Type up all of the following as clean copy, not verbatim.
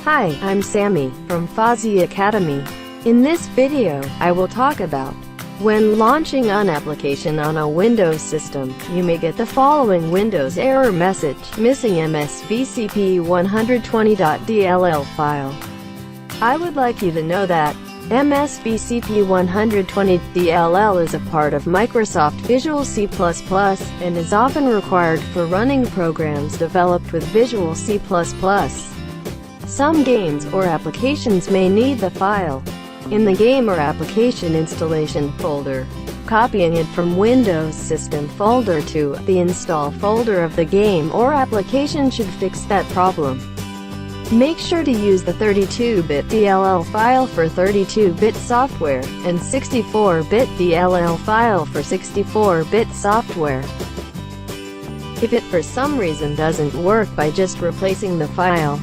Hi, I'm Sammy, from Fozzie Academy. In this video, I will talk about when launching an application on a Windows system, you may get the following Windows error message: missing MSVCP120.dll file. I would like you to know that MSVCP120.dll is a part of Microsoft Visual C++ and is often required for running programs developed with Visual C++. Some games or applications may need the file in the game or application installation folder. Copying it from Windows System folder to the install folder of the game or application should fix that problem. Make sure to use the 32-bit DLL file for 32-bit software, and 64-bit DLL file for 64-bit software. If it for some reason doesn't work by just replacing the file,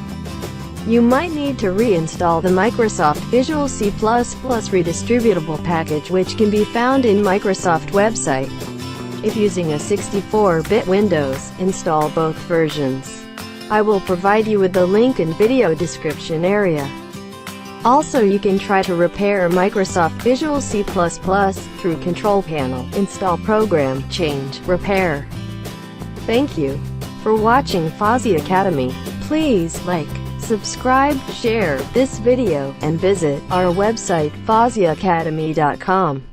you might need to reinstall the Microsoft Visual C++ redistributable package, which can be found in Microsoft website. If using a 64-bit Windows, install both versions. I will provide you with the link in video description area. Also, you can try to repair Microsoft Visual C++ through Control Panel, install program, change, repair. Thank you for watching Fozzie Academy. Please like, subscribe, share this video, and visit our website fozzieacademy.com.